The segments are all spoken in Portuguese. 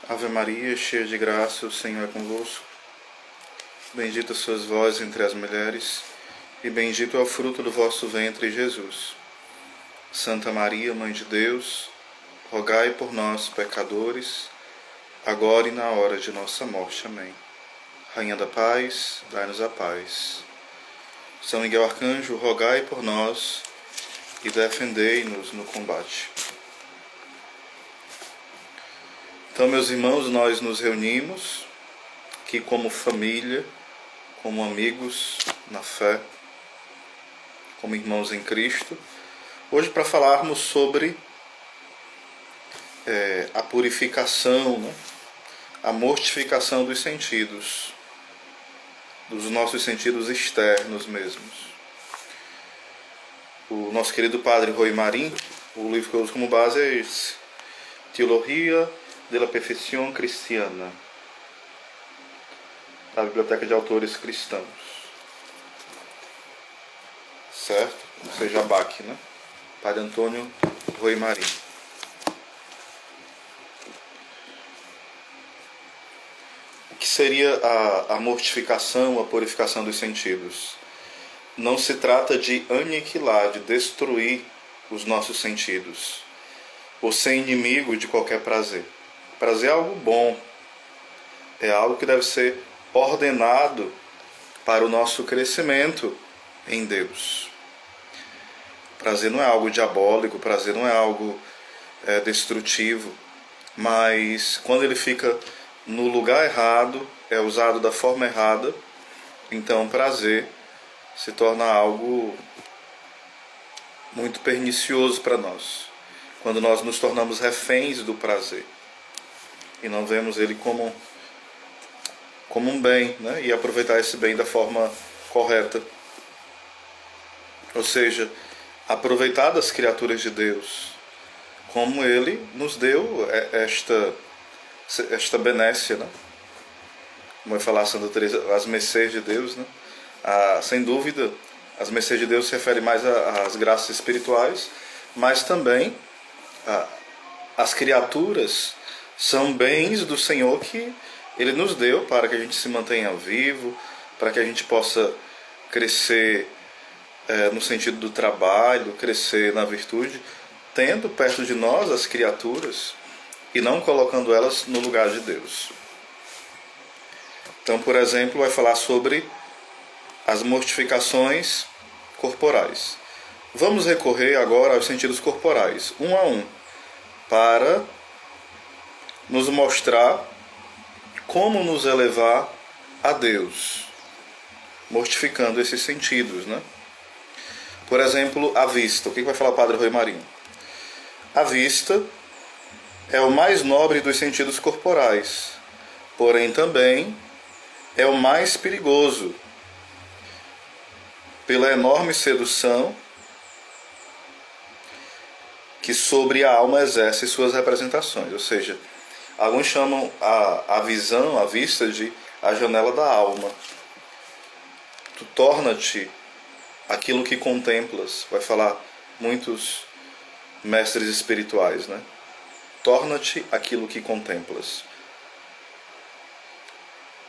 Ave Maria, cheia de graça, o Senhor é convosco. Bendita sois vós entre as mulheres, e bendito é o fruto do vosso ventre, Jesus. Santa Maria, Mãe de Deus, rogai por nós, pecadores, agora e na hora de nossa morte. Amém. Rainha da Paz, dai-nos a paz. São Miguel Arcanjo, rogai por nós e defendei-nos no combate. Então, meus irmãos, nós nos reunimos aqui como família, como amigos na fé, como irmãos em Cristo, hoje para falarmos sobre a purificação, né? A mortificação dos sentidos, dos nossos sentidos externos mesmos. O nosso querido padre Rui Marim, o livro que eu uso como base é esse, Teologia de la Perfeição Cristiana, da Biblioteca de Autores Cristãos. Certo? Ou seja, Abac, né? Padre Antônio Rui Marim. O que seria a mortificação, a purificação dos sentidos? Não se trata de aniquilar, de destruir os nossos sentidos, ou ser inimigo de qualquer prazer. Prazer é algo bom, é algo que deve ser ordenado para o nosso crescimento em Deus. Prazer não é algo diabólico, prazer não é algo destrutivo, mas quando ele fica no lugar errado, é usado da forma errada, então prazer se torna algo muito pernicioso para nós, quando nós nos tornamos reféns do prazer e não vemos ele como um bem, né? E aproveitar esse bem da forma correta. Ou seja, aproveitar das criaturas de Deus, como Ele nos deu esta benécia, né? Como vai falar Santa Teresa, as mercês de Deus, né? Sem dúvida, as mercês de Deus se referem mais às graças espirituais, mas também as criaturas são bens do Senhor que Ele nos deu para que a gente se mantenha vivo, para que a gente possa crescer no sentido do trabalho, crescer na virtude, tendo perto de nós as criaturas e não colocando elas no lugar de Deus. Então, por exemplo, vai falar sobre as mortificações corporais. Vamos recorrer agora aos sentidos corporais, um a um, para nos mostrar como nos elevar a Deus, mortificando esses sentidos, né? Por exemplo, a vista. O que vai falar o Padre Rui Marinho? A vista é o mais nobre dos sentidos corporais, porém também é o mais perigoso, pela enorme sedução que sobre a alma exerce suas representações. Ou seja, alguns chamam a visão, a vista, de a janela da alma. Tu torna-te aquilo que contemplas, vai falar muitos mestres espirituais, né? Torna-te aquilo que contemplas.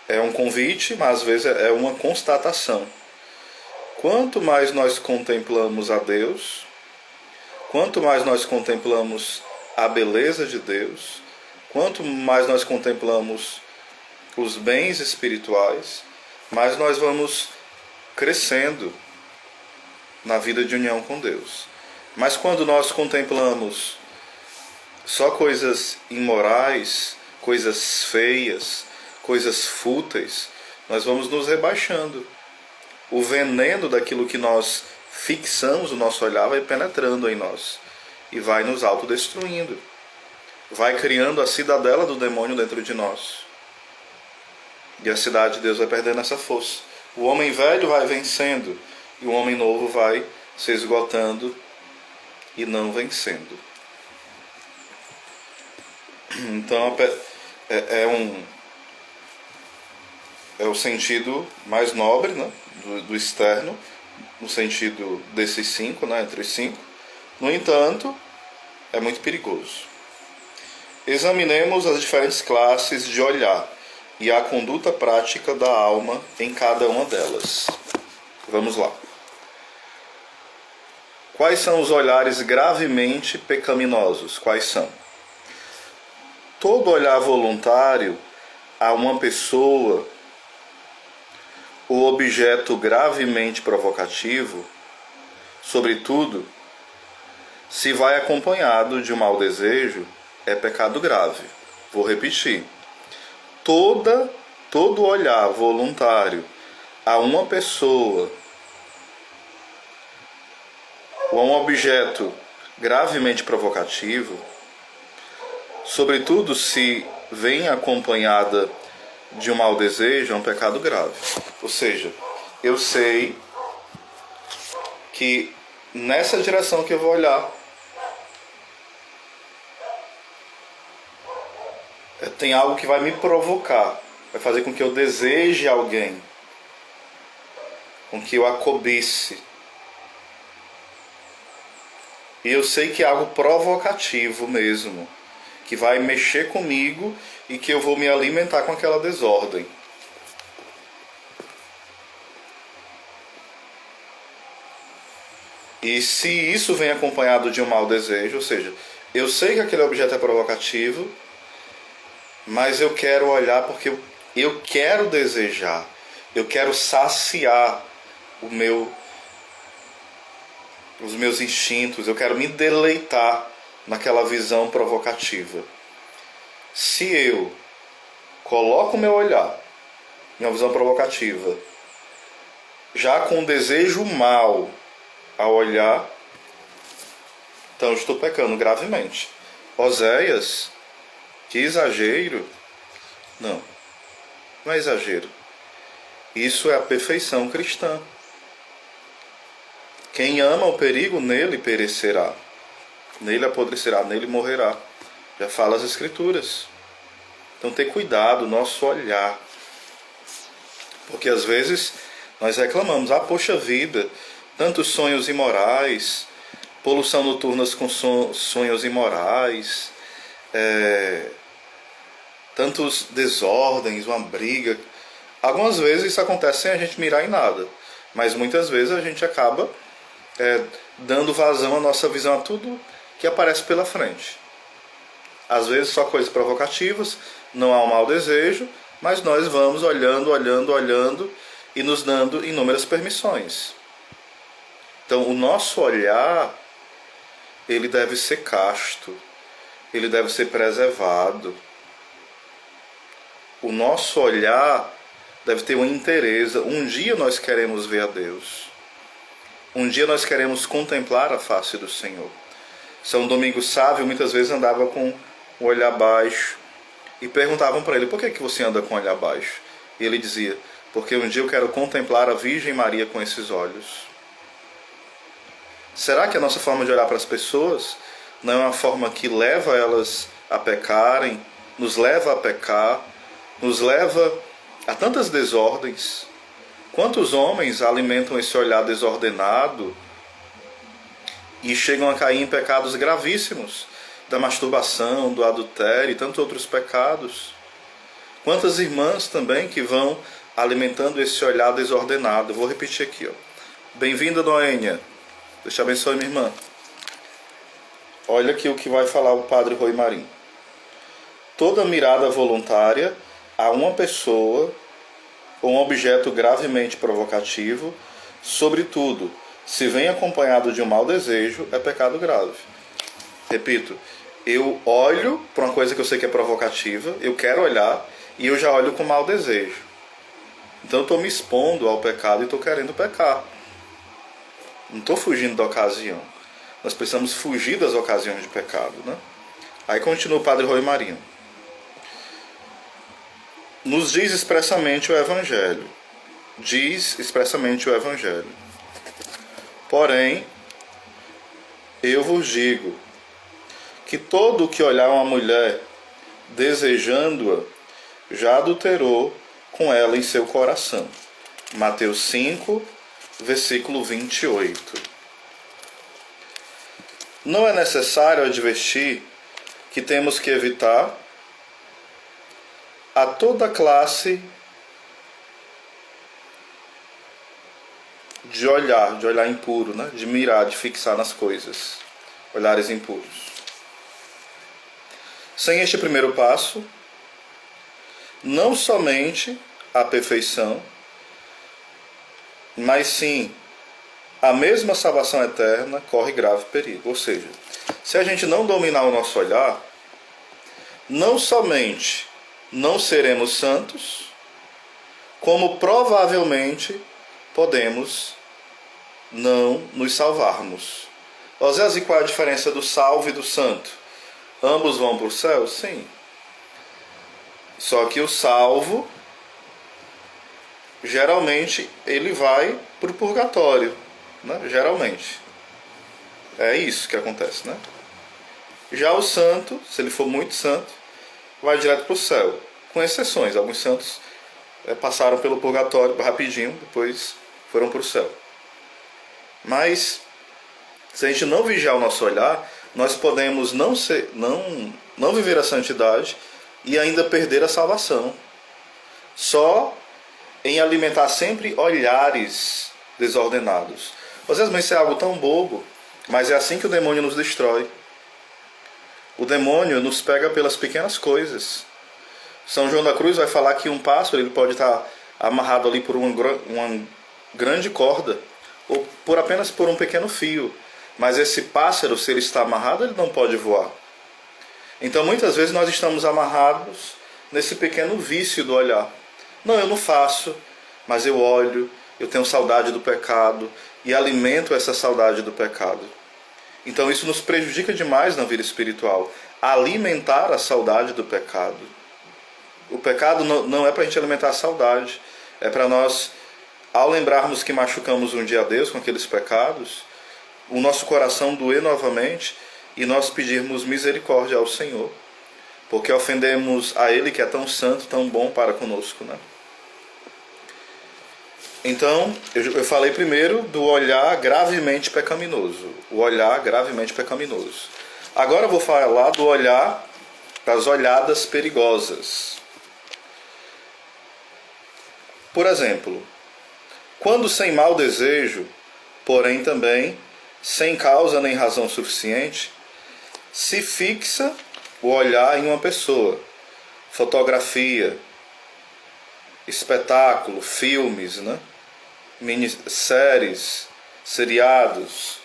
É um convite, mas às vezes é uma constatação. Quanto mais nós contemplamos a Deus, quanto mais nós contemplamos a beleza de Deus, quanto mais nós contemplamos os bens espirituais, mais nós vamos crescendo na vida de união com Deus. Mas quando nós contemplamos só coisas imorais, coisas feias, coisas fúteis, nós vamos nos rebaixando. O veneno daquilo que nós fixamos o nosso olhar vai penetrando em nós e vai nos autodestruindo. Vai criando a cidadela do demônio dentro de nós. E a cidade de Deus vai perdendo essa força. O homem velho vai vencendo e o homem novo vai se esgotando e não vencendo. Então é o sentido mais nobre, né, do externo, no sentido desses cinco, né, entre os cinco. No entanto, é muito perigoso. Examinemos as diferentes classes de olhar e a conduta prática da alma em cada uma delas. Vamos lá. Quais são os olhares gravemente pecaminosos? Quais são? Todo olhar voluntário a uma pessoa ou objeto gravemente provocativo, sobretudo, se vai acompanhado de um mau desejo, é pecado grave. Vou repetir. Todo olhar voluntário a uma pessoa ou a um objeto gravemente provocativo, sobretudo se vem acompanhada de um mau desejo, é um pecado grave. Ou seja, eu sei que nessa direção que eu vou olhar, tem algo que vai me provocar, vai fazer com que eu deseje alguém, com que eu a cobice. E eu sei que é algo provocativo mesmo, que vai mexer comigo e que eu vou me alimentar com aquela desordem. E se isso vem acompanhado de um mau desejo, ou seja, eu sei que aquele objeto é provocativo, mas eu quero olhar porque eu quero desejar, eu quero saciar os meus instintos, eu quero me deleitar naquela visão provocativa. Se eu coloco o meu olhar em uma visão provocativa, já com desejo mal ao olhar, então eu estou pecando gravemente. Oséias, que exagero? Não é exagero. Isso é a perfeição cristã. Quem ama o perigo, nele perecerá. Nele apodrecerá, nele morrerá. Já fala as Escrituras. Então ter cuidado, nosso olhar. Porque às vezes nós reclamamos, poxa vida, tantos sonhos imorais, poluição noturnas com sonhos imorais, tantos desordens, uma briga. Algumas vezes isso acontece sem a gente mirar em nada, mas muitas vezes a gente acaba dando vazão à nossa visão a tudo que aparece pela frente. Às vezes só coisas provocativas, não há um mau desejo, mas nós vamos olhando e nos dando inúmeras permissões. Então o nosso olhar, ele deve ser casto, ele deve ser preservado. O nosso olhar deve ter uma inteireza. Um dia nós queremos ver a Deus. Um dia nós queremos contemplar a face do Senhor. São Domingos Sávio muitas vezes andava com o olhar baixo e perguntavam para ele, por que você anda com o olhar baixo? E ele dizia, porque um dia eu quero contemplar a Virgem Maria com esses olhos. Será que a nossa forma de olhar para as pessoas não é uma forma que leva elas a pecarem, nos leva a pecar, nos leva a tantas desordens? Quantos homens alimentam esse olhar desordenado e chegam a cair em pecados gravíssimos, da masturbação, do adultério e tantos outros pecados? Quantas irmãs também que vão alimentando esse olhar desordenado? Eu vou repetir aqui. Bem-vinda, Noênia. Deus te abençoe, minha irmã. Olha aqui o que vai falar o padre Rui Marinho. Toda mirada voluntária a uma pessoa ou um objeto gravemente provocativo, sobretudo, se vem acompanhado de um mau desejo, é pecado grave. Repito, eu olho para uma coisa que eu sei que é provocativa, eu quero olhar e eu já olho com mau desejo. Então eu estou me expondo ao pecado e estou querendo pecar. Não estou fugindo da ocasião. Nós precisamos fugir das ocasiões de pecado, né? Aí continua o padre Rui Marinho. Nos diz expressamente o Evangelho. Diz expressamente o Evangelho. Porém, eu vos digo que todo o que olhar uma mulher desejando-a, já adulterou com ela em seu coração. Mateus 5, versículo 28. Não é necessário advertir que temos que evitar a toda classe de olhar impuro, né? De mirar, de fixar nas coisas, olhares impuros. Sem este primeiro passo, não somente a perfeição, mas sim a mesma salvação eterna corre grave perigo. Ou seja, se a gente não dominar o nosso olhar, não somente não seremos santos, como provavelmente podemos não nos salvarmos. Osés, e qual é a diferença do salvo e do santo? Ambos vão para o céu? Sim. Só que o salvo, geralmente, ele vai para o purgatório, né? Geralmente. É isso que acontece, né? Já o santo, se ele for muito santo, vai direto para o céu. Com exceções. Alguns santos passaram pelo purgatório rapidinho, depois foram para o céu. Mas, se a gente não vigiar o nosso olhar, nós podemos não viver a santidade e ainda perder a salvação. Só em alimentar sempre olhares desordenados. Às vezes, mas isso é algo tão bobo, mas é assim que o demônio nos destrói. O demônio nos pega pelas pequenas coisas. São João da Cruz vai falar que um pássaro ele pode estar amarrado ali por uma grande corda, ou apenas por um pequeno fio. Mas esse pássaro, se ele está amarrado, ele não pode voar. Então muitas vezes nós estamos amarrados nesse pequeno vício do olhar. Não, eu não faço, mas eu olho, eu tenho saudade do pecado e alimento essa saudade do pecado. Então isso nos prejudica demais na vida espiritual. Alimentar a saudade do pecado. O pecado não é para a gente alimentar a saudade, é para nós, ao lembrarmos que machucamos um dia a Deus com aqueles pecados, o nosso coração doer novamente e nós pedirmos misericórdia ao Senhor, porque ofendemos a Ele que é tão santo, tão bom para conosco, né? Então, eu falei primeiro do olhar gravemente pecaminoso. O olhar gravemente pecaminoso. Agora eu vou falar do olhar, das olhadas perigosas. Por exemplo, quando sem mau desejo, porém também sem causa nem razão suficiente, se fixa o olhar em uma pessoa. Fotografia, espetáculo, filmes, né? Minisséries, seriados,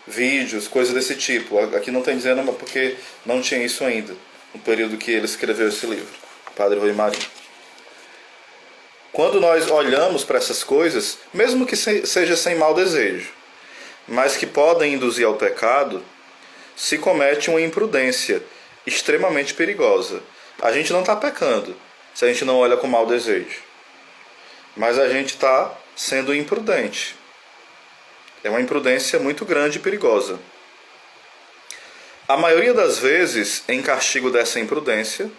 vídeos, coisas desse tipo. Aqui não está dizendo, mas porque não tinha isso ainda, no período que ele escreveu esse livro, Padre Rui Marinho. Quando nós olhamos para essas coisas, mesmo que seja sem mau desejo, mas que podem induzir ao pecado, se comete uma imprudência extremamente perigosa. A gente não está pecando se a gente não olha com mau desejo, mas a gente está sendo imprudente. É uma imprudência muito grande e perigosa. A maioria das vezes, em castigo dessa imprudência,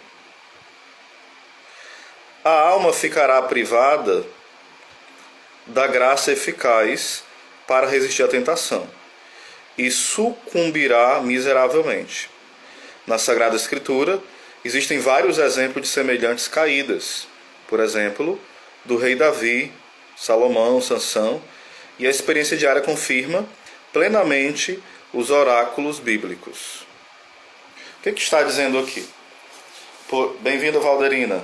a alma ficará privada da graça eficaz para resistir à tentação e sucumbirá miseravelmente. Na Sagrada Escritura, existem vários exemplos de semelhantes caídas. Por exemplo, do rei Davi, Salomão, Sansão, e a experiência diária confirma plenamente os oráculos bíblicos. O que está dizendo aqui? Bem-vindo, Valderina.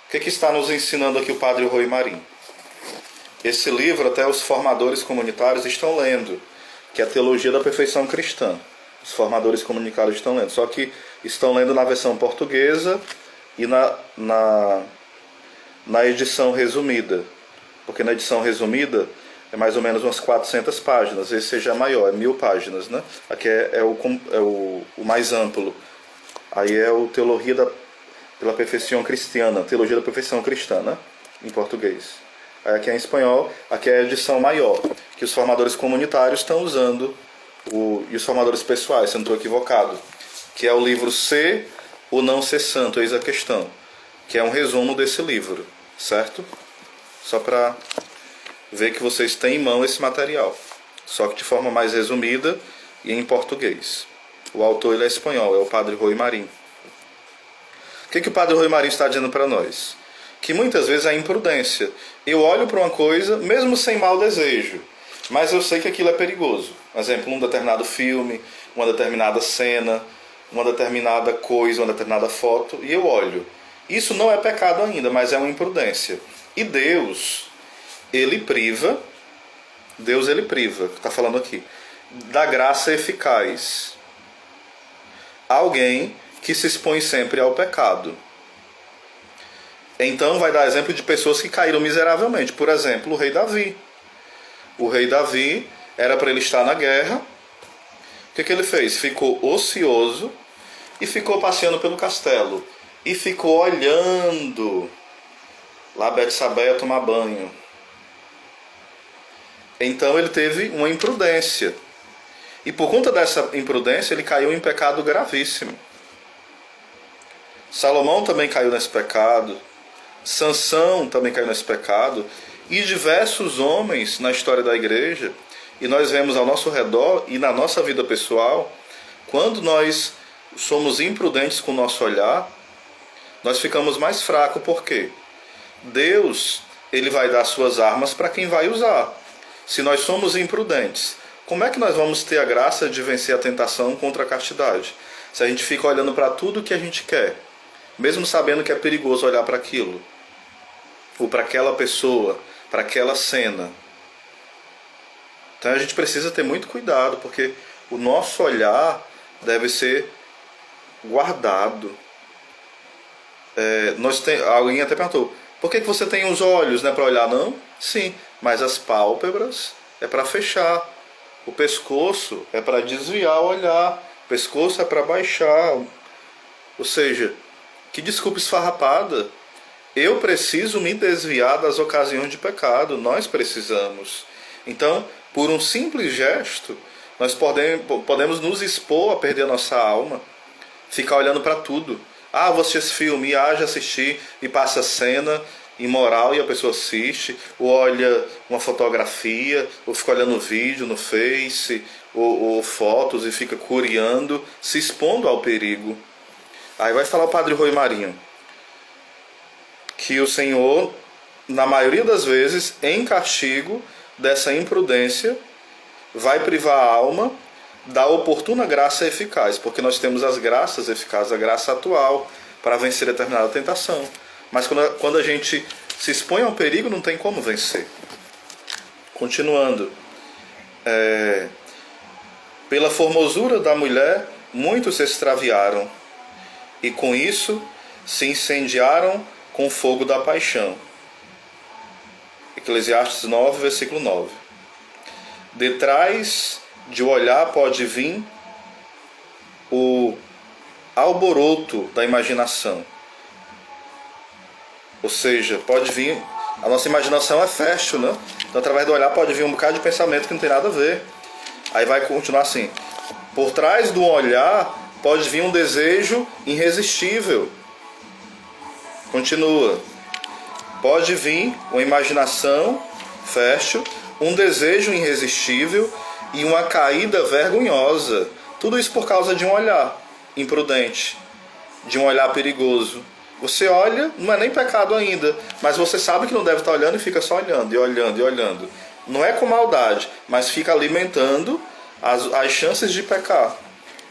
O que está nos ensinando aqui o Padre Rui Marinho? Esse livro até os formadores comunitários estão lendo, que é a Teologia da Perfeição Cristã. Os formadores comunitários estão lendo, só que estão lendo na versão portuguesa e na edição resumida. Porque na edição resumida é mais ou menos umas 400 páginas, esse já é maior, é 1000 páginas, né? Aqui é o mais amplo. Aí é o Teologia pela Perfeição Cristiana, Teologia da Perfeição Cristã, né? Em português. Aí aqui é em espanhol, aqui é a edição maior, que os formadores comunitários estão usando, e os formadores pessoais, se eu não estou equivocado, que é o livro Ser ou Não Ser Santo, eis a questão, que é um resumo desse livro, certo? Só para ver que vocês têm em mão esse material, só que de forma mais resumida e em português. O autor ele é espanhol, é o Padre Rui Marinho. O que o Padre Rui Marinho está dizendo para nós? Que muitas vezes é imprudência. Eu olho para uma coisa, mesmo sem mau desejo, mas eu sei que aquilo é perigoso. Por exemplo, um determinado filme, uma determinada cena, uma determinada coisa, uma determinada foto, e eu olho. Isso não é pecado ainda, mas é uma imprudência. E Deus, ele priva, está falando aqui, da graça eficaz. Alguém que se expõe sempre ao pecado. Então vai dar exemplo de pessoas que caíram miseravelmente. Por exemplo, o rei Davi. O rei Davi era para ele estar na guerra. O que ele fez? Ficou ocioso e ficou passeando pelo castelo. E ficou olhando lá Betsabeia tomar banho. Então ele teve uma imprudência. E por conta dessa imprudência ele caiu em pecado gravíssimo. Salomão também caiu nesse pecado. Sansão também caiu nesse pecado. E diversos homens na história da igreja. E nós vemos ao nosso redor e na nossa vida pessoal, quando nós somos imprudentes com o nosso olhar, nós ficamos mais fracos. Por quê? Deus, ele vai dar suas armas para quem vai usar. Se nós somos imprudentes, como é que nós vamos ter a graça de vencer a tentação contra a castidade? Se a gente fica olhando para tudo que a gente quer, mesmo sabendo que é perigoso olhar para aquilo, ou para aquela pessoa, para aquela cena. Então a gente precisa ter muito cuidado, porque o nosso olhar deve ser guardado. Alguém até perguntou, por que você tem os olhos, para olhar? Não? Sim, mas as pálpebras é para fechar. O pescoço é para desviar o olhar. O pescoço é para baixar. Ou seja, que desculpa esfarrapada. Eu preciso me desviar das ocasiões de pecado. Nós precisamos. Então, por um simples gesto, nós podemos nos expor a perder a nossa alma. Ficar olhando para tudo. Vou assistir esse filme, já assisti, e passa a cena imoral e a pessoa assiste, ou olha uma fotografia, ou fica olhando vídeo no Face, ou fotos e fica curiando, se expondo ao perigo. Aí vai falar o Padre Rui Marinho que o Senhor, na maioria das vezes, em castigo dessa imprudência, vai privar a alma da oportuna graça eficaz, porque nós temos as graças eficazes, a graça atual, para vencer determinada tentação. Mas quando a gente se expõe ao perigo, não tem como vencer. Continuando. Pela formosura da mulher, muitos se extraviaram, e com isso se incendiaram com o fogo da paixão. Eclesiastes 9, versículo 9. Detrás de o olhar pode vir o alboroto da imaginação. Ou seja, pode vir... A nossa imaginação é fértil, né? Então, através do olhar pode vir um bocado de pensamento que não tem nada a ver. Aí vai continuar assim. Por trás do olhar pode vir um desejo irresistível. Continua. Pode vir uma imaginação fértil, um desejo irresistível e uma caída vergonhosa. Tudo isso por causa de um olhar imprudente, de um olhar perigoso. Você olha, não é nem pecado ainda, mas você sabe que não deve estar olhando e fica só olhando, e olhando, e olhando. Não é com maldade, mas fica alimentando as chances de pecar.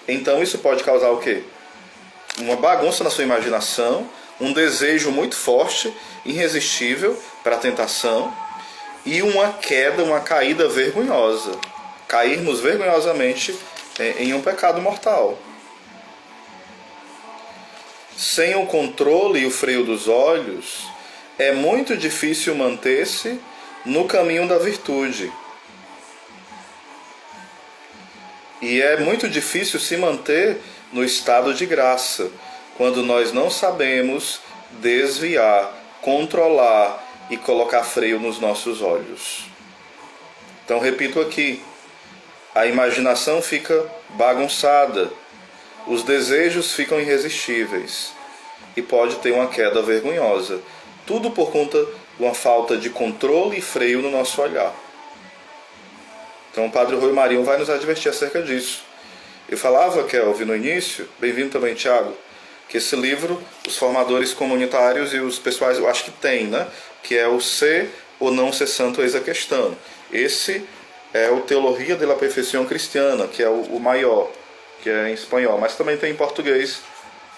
Então isso pode causar o quê? Uma bagunça na sua imaginação, um desejo muito forte, irresistível para a tentação, e uma queda, uma caída vergonhosa. Cairmos vergonhosamente em um pecado mortal. Sem o controle e o freio dos olhos, é muito difícil manter-se no caminho da virtude. E é muito difícil se manter no estado de graça, quando nós não sabemos desviar, controlar e colocar freio nos nossos olhos. Então, repito aqui, a imaginação fica bagunçada, os desejos ficam irresistíveis e pode ter uma queda vergonhosa. Tudo por conta de uma falta de controle e freio no nosso olhar. Então o Padre Rui Marinho vai nos advertir acerca disso. Eu falava, Kelvin, no início, bem-vindo também, Thiago, que esse livro, os formadores comunitários e os pessoais, eu acho que tem, né? Que é o Ser ou Não Ser Santo, Eis a Questão. Esse é o Teologia de la Perfeição Cristiana, que é o maior, que é em espanhol, mas também tem em português,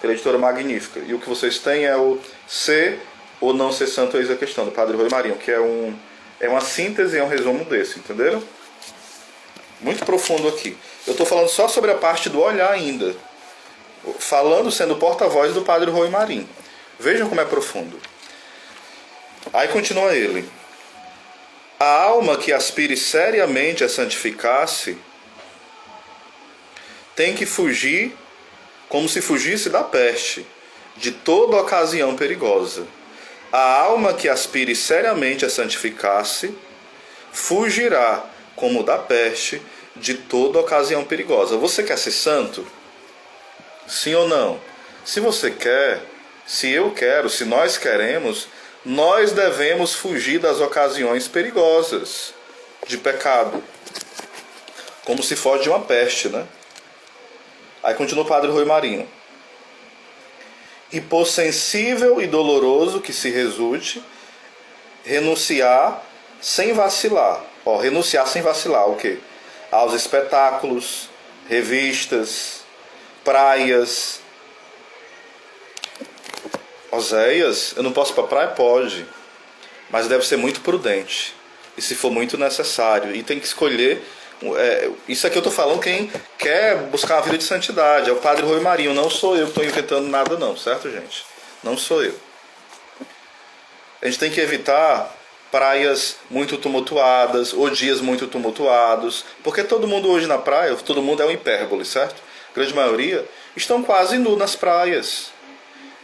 pela editora Magnífica. E o que vocês têm é o Ser ou Não Ser Santo, Eis a Questão, do Padre Rui Marinho, que é uma síntese, é um resumo desse, entenderam? Muito profundo aqui. Eu estou falando só sobre a parte do olhar ainda, falando, sendo porta-voz do Padre Rui Marinho. Vejam como é profundo. Aí continua ele. A alma que aspire seriamente a santificar-se tem que fugir como se fugisse da peste, de toda ocasião perigosa. A alma que aspire seriamente a santificar-se fugirá como da peste, de toda ocasião perigosa. Você quer ser santo? Sim ou não? Se você quer, se eu quero, se nós queremos, nós devemos fugir das ocasiões perigosas de pecado, como se fosse de uma peste, né? Aí continua o Padre Rui Marinho. E por sensível e doloroso que se resulte, renunciar sem vacilar. Renunciar sem vacilar, o quê? Aos espetáculos, revistas, praias. Oséias, eu não posso ir para a praia? Pode, mas deve ser muito prudente, e se for muito necessário, e tem que escolher, isso aqui eu estou falando quem quer buscar uma vida de santidade, é o Padre Rui Marinho, não sou eu que estou inventando nada não, certo, gente? Não sou eu. A gente tem que evitar praias muito tumultuadas, ou dias muito tumultuados, porque todo mundo hoje na praia, todo mundo é um hipérbole, certo? A grande maioria estão quase nu nas praias.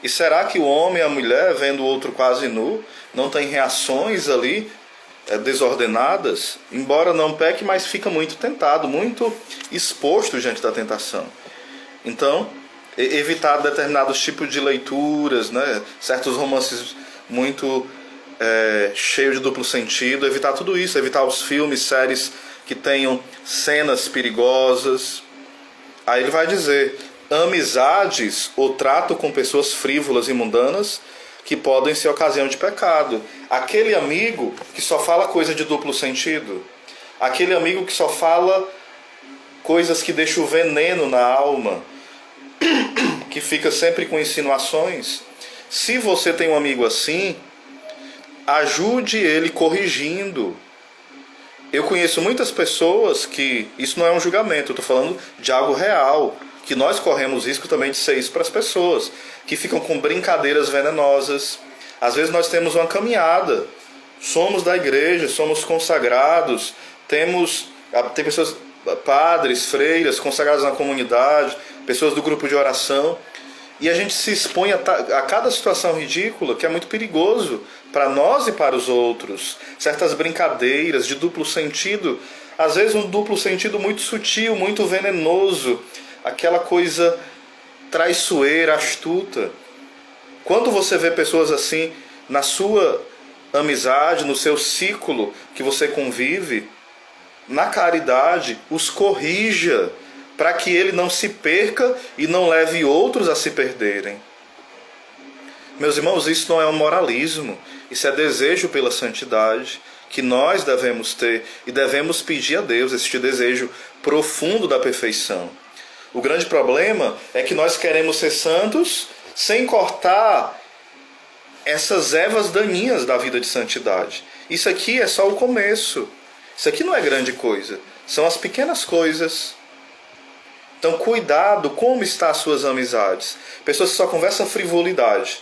E será que o homem e a mulher, vendo o outro quase nu, não tem reações ali desordenadas? Embora não peque, mas fica muito tentado, muito exposto diante da tentação. Então, evitar determinados tipos de leituras, né? Certos romances muito cheios de duplo sentido, evitar tudo isso, evitar os filmes, séries que tenham cenas perigosas. Aí ele vai dizer: amizades ou trato com pessoas frívolas e mundanas que podem ser ocasião de pecado. Aquele amigo que só fala coisa de duplo sentido. Aquele amigo que só fala coisas que deixam o veneno na alma, que fica sempre com insinuações. Se você tem um amigo assim, ajude ele corrigindo. Eu conheço muitas pessoas que, isso não é um julgamento, eu estou falando de algo real, que nós corremos risco também de ser isso para as pessoas, que ficam com brincadeiras venenosas. Às vezes nós temos uma caminhada, somos da igreja, somos consagrados, tem pessoas, padres, freiras, consagrados na comunidade, pessoas do grupo de oração, e a gente se expõe a cada situação ridícula, que é muito perigoso para nós e para os outros. Certas brincadeiras de duplo sentido, às vezes um duplo sentido muito sutil, muito venenoso, aquela coisa traiçoeira, astuta. Quando você vê pessoas assim na sua amizade, no seu ciclo que você convive, na caridade, os corrija, para que ele não se perca e não leve outros a se perderem. Meus irmãos, isso não é um moralismo, isso é desejo pela santidade que nós devemos ter e devemos pedir a Deus, este desejo profundo da perfeição. O grande problema é que nós queremos ser santos sem cortar essas ervas daninhas da vida de santidade. Isso aqui é só o começo. Isso aqui não é grande coisa. São as pequenas coisas. Então, cuidado como estão as suas amizades. Pessoas que só conversam frivolidade.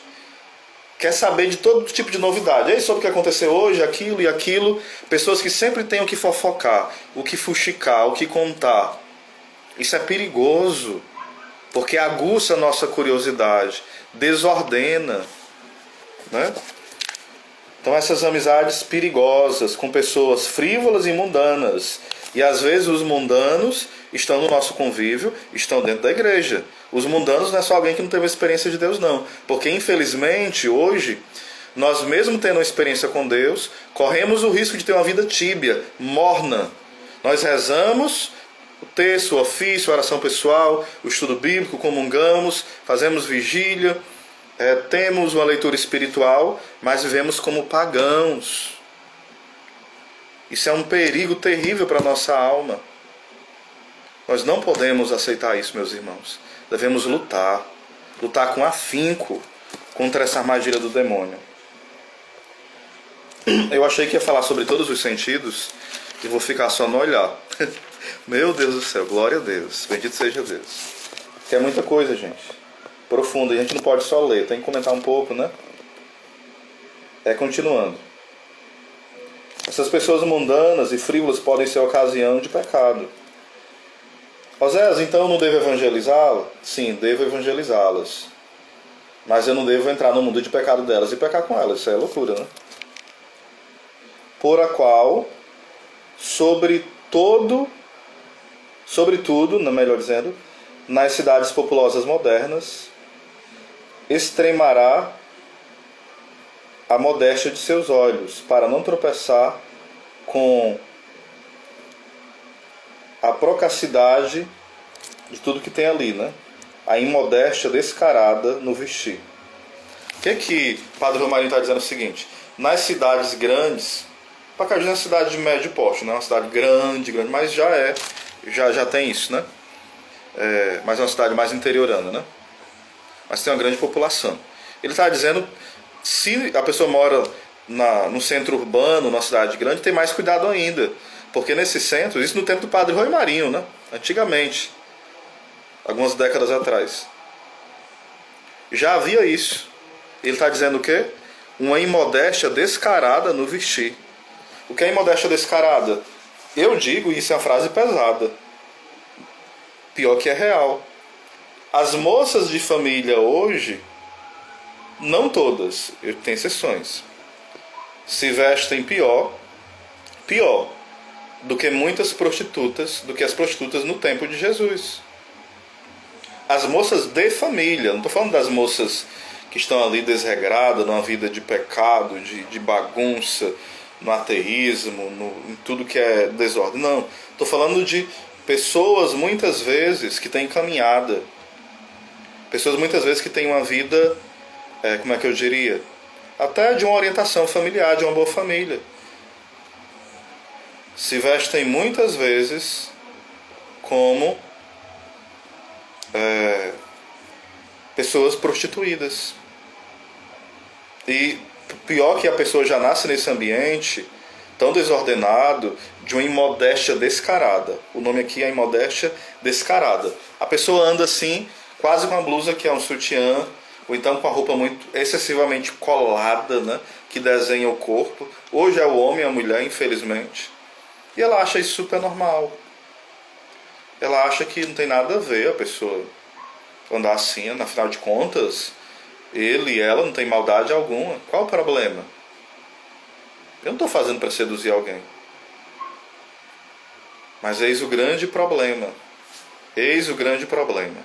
Quer saber de todo tipo de novidade. Ei, sobre o que aconteceu hoje, aquilo e aquilo. Pessoas que sempre têm o que fofocar, o que fuxicar, o que contar. Isso é perigoso, porque aguça a nossa curiosidade, desordena, né? Então essas amizades perigosas com pessoas frívolas e mundanas. E às vezes os mundanos estão no nosso convívio, estão dentro da igreja. Os mundanos não é só alguém que não teve experiência de Deus, não. Porque infelizmente hoje, nós mesmo tendo uma experiência com Deus, corremos o risco de ter uma vida tíbia, morna. Nós rezamos, O texto, o ofício, a oração pessoal, o estudo bíblico, comungamos, fazemos vigília, temos uma leitura espiritual, mas vivemos como pagãos. Isso é um perigo terrível para a nossa alma. Nós não podemos aceitar isso, meus irmãos. Devemos lutar com afinco contra essa armadilha do demônio. Eu achei que ia falar sobre todos os sentidos e vou ficar só no olhar. Meu Deus do céu, glória a Deus, bendito seja Deus. Que é muita coisa, gente, profunda, e a gente não pode só ler, tem que comentar um pouco, né? Continuando. Essas pessoas mundanas e frívolas podem ser ocasião de pecado. Oséias, então eu não devo evangelizá-la? Sim, devo evangelizá-las. Mas eu não devo entrar no mundo de pecado delas e pecar com elas, isso é loucura, né? Por a qual, sobretudo, melhor dizendo, nas cidades populosas modernas, extremará a modéstia de seus olhos, para não tropeçar com a procacidade de tudo que tem ali, né? A imodéstia descarada no vestir. O que Padre Romarinho está dizendo? O seguinte: nas cidades grandes, Pacajus é uma cidade de médio porte, não é uma cidade grande, mas já tem isso, né? Mas é uma cidade mais interiorana, né? Mas tem uma grande população. Ele está dizendo, se a pessoa mora no centro urbano, numa cidade grande, tem mais cuidado ainda. Porque nesse centro, isso no tempo do Padre Rui Marinho, né? Antigamente, algumas décadas atrás, já havia isso. Ele está dizendo o quê? Uma imodéstia descarada no vestir. O que é imodéstia descarada? Eu digo, e isso é uma frase pesada, pior que é real. As moças de família hoje, não todas, tem exceções, se vestem pior do que muitas prostitutas, do que as prostitutas no tempo de Jesus. As moças de família, não estou falando das moças que estão ali desregradas, numa vida de pecado, de bagunça, no ateísmo, em tudo que é desordem. Não, estou falando de pessoas muitas vezes que têm caminhada, pessoas muitas vezes que têm uma vida, como é que eu diria, até de uma orientação familiar, de uma boa família. Se vestem muitas vezes como pessoas prostituídas. E pior que a pessoa já nasce nesse ambiente tão desordenado, de uma imodéstia descarada. O nome aqui é imodéstia descarada. A pessoa anda assim, quase com a blusa que é um sutiã, ou então com a roupa muito excessivamente colada, né, que desenha o corpo. Hoje é o homem e a mulher, infelizmente. E ela acha isso super normal. Ela acha que não tem nada a ver a pessoa andar assim, afinal de contas, ele e ela não tem maldade alguma. Qual o problema? Eu não estou fazendo para seduzir alguém. Mas eis o grande problema. Eis o grande problema.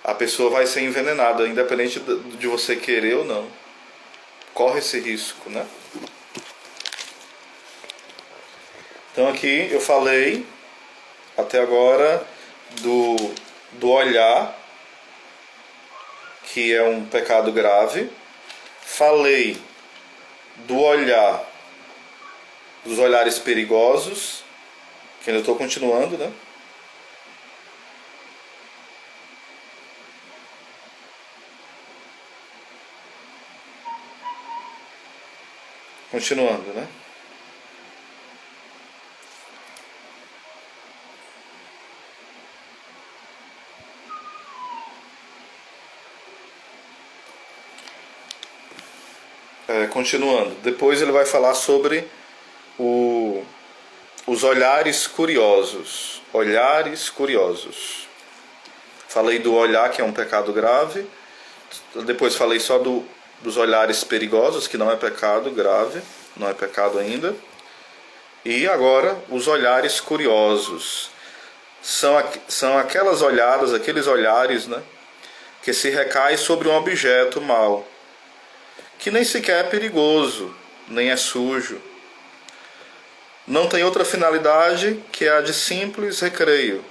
A pessoa vai ser envenenada, independente de você querer ou não. Corre esse risco, né? Então aqui eu falei até agora do olhar, que é um pecado grave. Falei do olhar, dos olhares perigosos, que ainda estou continuando, né? Continuando, né? Continuando. Depois ele vai falar sobre os olhares curiosos. Olhares curiosos. Falei do olhar, que é um pecado grave. Depois falei só dos olhares perigosos, que não é pecado grave, não é pecado ainda. E agora os olhares curiosos. São aquelas olhadas, aqueles olhares, né, que se recai sobre um objeto mau, que nem sequer é perigoso, nem é sujo. não tem outra finalidade que a de simples recreio.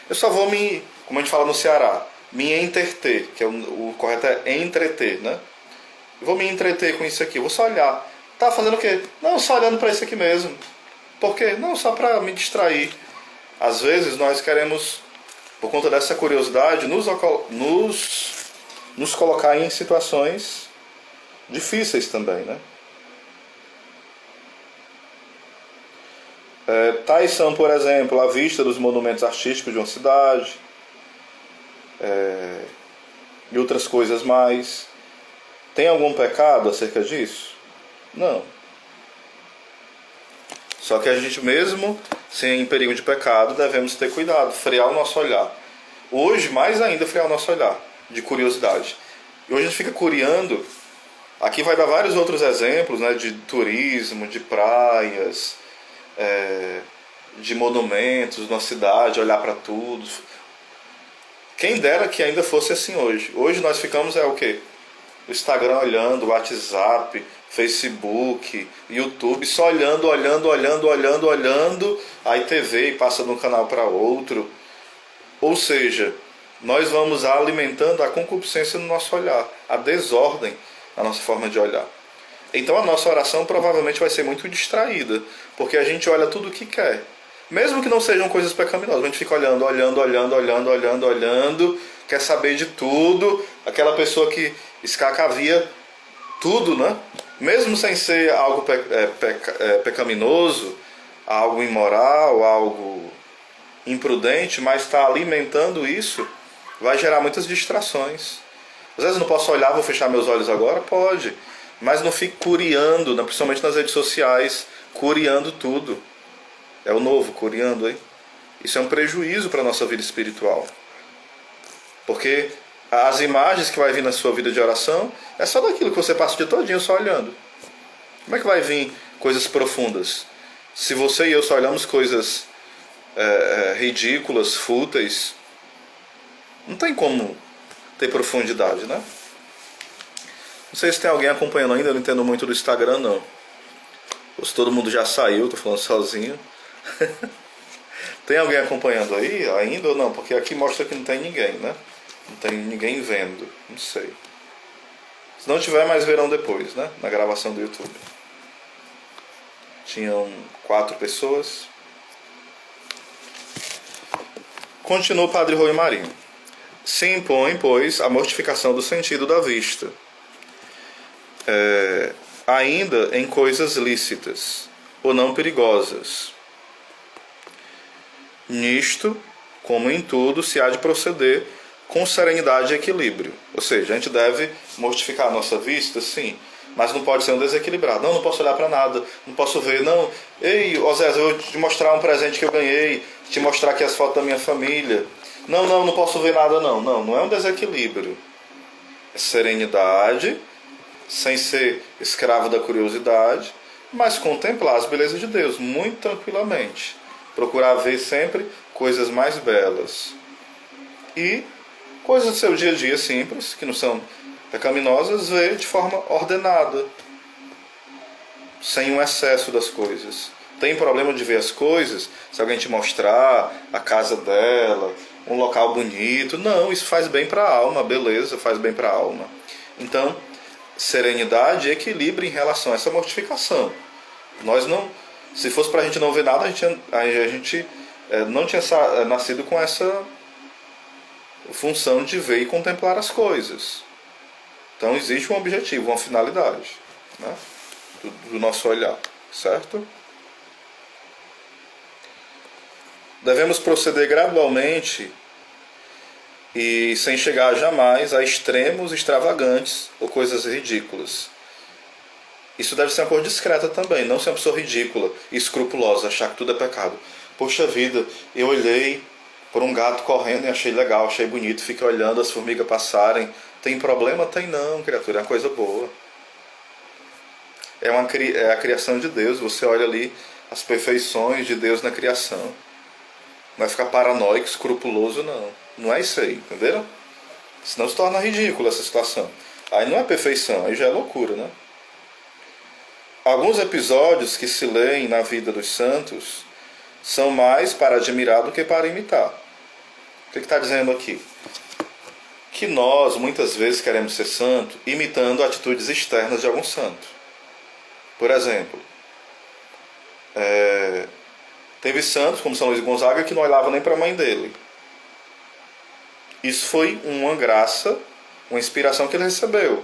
Eu só vou como a gente fala no Ceará, me entreter, que é o correto é entreter, né? Eu vou me entreter com isso aqui, vou só olhar. Tá fazendo o quê? Não, só olhando para isso aqui mesmo. Por quê? Não, só para me distrair. Às vezes nós queremos, por conta dessa curiosidade, nos colocar em situações difíceis também, né? Tais são, por exemplo, a vista dos monumentos artísticos de uma cidade, e outras coisas mais. Tem algum pecado acerca disso? Não. Só que a gente, mesmo sem perigo de pecado, devemos ter cuidado, frear o nosso olhar. Hoje, mais ainda, frear o nosso olhar, de curiosidade. E hoje a gente fica curiando. Aqui vai dar vários outros exemplos, né, de turismo, de praias, de monumentos na cidade, olhar para tudo. Quem dera que ainda fosse assim hoje. Hoje nós ficamos o quê? O Instagram olhando, o WhatsApp, Facebook, YouTube, só olhando, aí TV passa de um canal para outro. Ou seja, nós vamos alimentando a concupiscência no nosso olhar, a desordem na nossa forma de olhar. Então a nossa oração provavelmente vai ser muito distraída, porque a gente olha tudo o que quer. Mesmo que não sejam coisas pecaminosas, a gente fica olhando, quer saber de tudo. Aquela pessoa que escacavia tudo, né? Mesmo sem ser algo pecaminoso, algo imoral, algo imprudente, mas está alimentando isso, vai gerar muitas distrações. Às vezes eu não posso olhar, vou fechar meus olhos agora? Pode. Mas não fique curiando, né? Principalmente nas redes sociais, curiando tudo. É o novo, curiando, hein? Isso é um prejuízo para a nossa vida espiritual. Porque as imagens que vai vir na sua vida de oração é só daquilo que você passa o dia todinho só olhando. Como é que vai vir coisas profundas? Se você e eu só olhamos coisas ridículas, fúteis, não tem como ter profundidade, né? Não sei se tem alguém acompanhando ainda, eu não entendo muito do Instagram, não. Ou se todo mundo já saiu, tô falando sozinho. Tem alguém acompanhando aí ainda ou não? Porque aqui mostra que não tem ninguém, né? Não tem ninguém vendo, não sei. Se não tiver, mais verão depois, né? Na gravação do YouTube. Tinham 4 pessoas. Continua o Padre Rui Marinho. Se impõe, pois, a mortificação do sentido da vista, ainda em coisas lícitas ou não perigosas. Nisto, como em tudo, se há de proceder com serenidade e equilíbrio. Ou seja, a gente deve mortificar a nossa vista, sim, mas não pode ser um desequilibrado. Não posso olhar para nada, não posso ver, não. Ei, Osés, eu vou te mostrar um presente que eu ganhei, te mostrar aqui as fotos da minha família. Não posso ver nada, não. Não é um desequilíbrio. É serenidade, sem ser escravo da curiosidade, mas contemplar as belezas de Deus muito tranquilamente. Procurar ver sempre coisas mais belas. E coisas do seu dia a dia simples, que não são pecaminosas, ver de forma ordenada, sem um excesso das coisas. Tem problema de ver as coisas, se alguém te mostrar a casa dela, um local bonito. Não, isso faz bem para a alma, beleza, faz bem para a alma. Então, serenidade e equilíbrio em relação a essa mortificação. Nós não, se fosse para a gente não ver nada, a gente não tinha nascido com essa função de ver e contemplar as coisas. Então existe um objetivo, uma finalidade, né, do nosso olhar, certo? Devemos proceder gradualmente e sem chegar jamais a extremos extravagantes ou coisas ridículas. Isso deve ser uma coisa discreta também, não ser uma pessoa ridícula e escrupulosa, achar que tudo é pecado. Poxa vida, eu olhei por um gato correndo e achei legal, achei bonito, fiquei olhando as formigas passarem. Tem problema? Tem não, criatura, é uma coisa boa. É a criação de Deus, você olha ali as perfeições de Deus na criação. Não vai ficar paranoico, escrupuloso, não. Não é isso aí, entenderam? Senão se torna ridícula essa situação. Aí não é perfeição, aí já é loucura, né? Alguns episódios que se leem na vida dos santos são mais para admirar do que para imitar. O que está dizendo aqui? Que nós, muitas vezes, queremos ser santo imitando atitudes externas de algum santo. Por exemplo, teve santos, como São Luís Gonzaga, que não olhava nem para a mãe dele. Isso foi uma graça, uma inspiração que ele recebeu.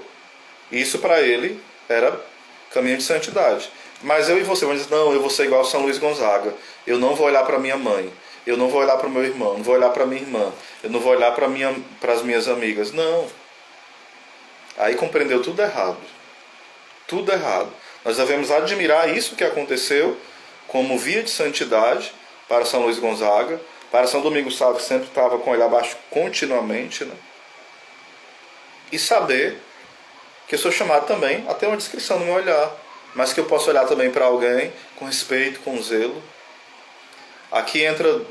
Isso para ele era caminho de santidade. Mas eu e você vamos dizer, não, eu vou ser igual a São Luís Gonzaga. Eu não vou olhar para minha mãe. Eu não vou olhar para o meu irmão. Não vou olhar para minha irmã. Eu não vou olhar para as minhas amigas. Não. Aí compreendeu tudo errado. Tudo errado. Nós devemos admirar isso que aconteceu como via de santidade para São Luís Gonzaga, para São Domingos Sávio, que sempre estava com ele abaixo continuamente, né? E saber que eu sou chamado também a ter uma descrição no meu olhar, mas que eu posso olhar também para alguém com respeito, com zelo. Aqui entra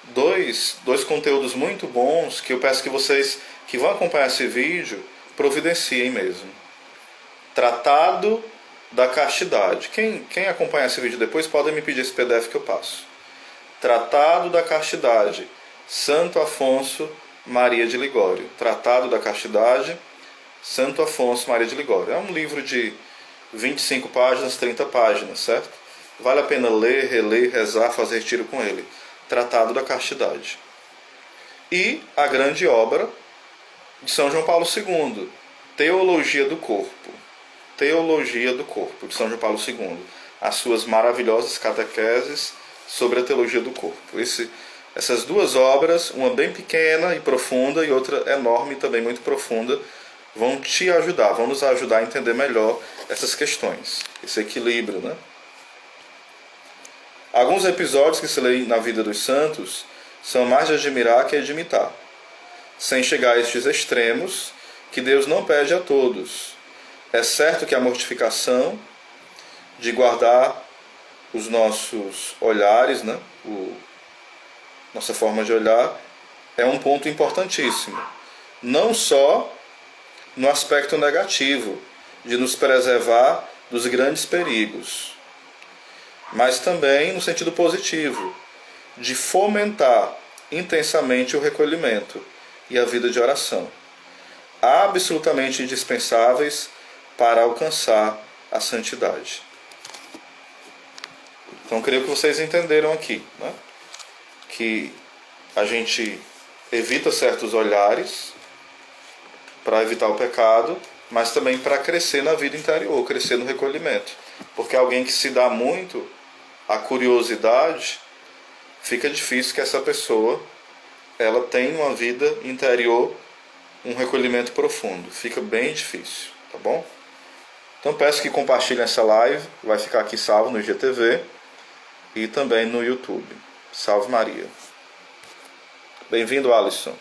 dois conteúdos muito bons que eu peço que vocês que vão acompanhar esse vídeo providenciem mesmo. Tratado da Castidade. Quem acompanhar esse vídeo depois pode me pedir esse PDF que eu passo. Tratado da Castidade, Santo Afonso Maria de Ligório. Tratado da Castidade, Santo Afonso Maria de Ligório. É um livro de 25 páginas, 30 páginas, certo? Vale a pena ler, reler, rezar, fazer retiro com ele. Tratado da Castidade. E a grande obra de São João Paulo II, Teologia do Corpo. Teologia do Corpo, de São João Paulo II. As suas maravilhosas catequeses sobre a teologia do corpo. Essas duas obras, uma bem pequena e profunda e outra enorme e também muito profunda, vão te ajudar, vão nos ajudar a entender melhor essas questões, esse equilíbrio, né? Alguns episódios que se leem na vida dos santos são mais de admirar que de imitar, sem chegar a estes extremos que Deus não pede a todos. É certo que a mortificação de guardar os nossos olhares, né? Nossa forma de olhar é um ponto importantíssimo. Não só no aspecto negativo, de nos preservar dos grandes perigos, mas também no sentido positivo, de fomentar intensamente o recolhimento e a vida de oração, absolutamente indispensáveis para alcançar a santidade. Então, creio que vocês entenderam aqui, né? Que a gente evita certos olhares para evitar o pecado, mas também para crescer na vida interior, crescer no recolhimento. Porque alguém que se dá muito à curiosidade, fica difícil que essa pessoa ela tenha uma vida interior, um recolhimento profundo. Fica bem difícil, tá bom? Então peço que compartilhem essa live, vai ficar aqui salvo no IGTV e também no YouTube. Salve Maria. Bem-vindo, Alisson.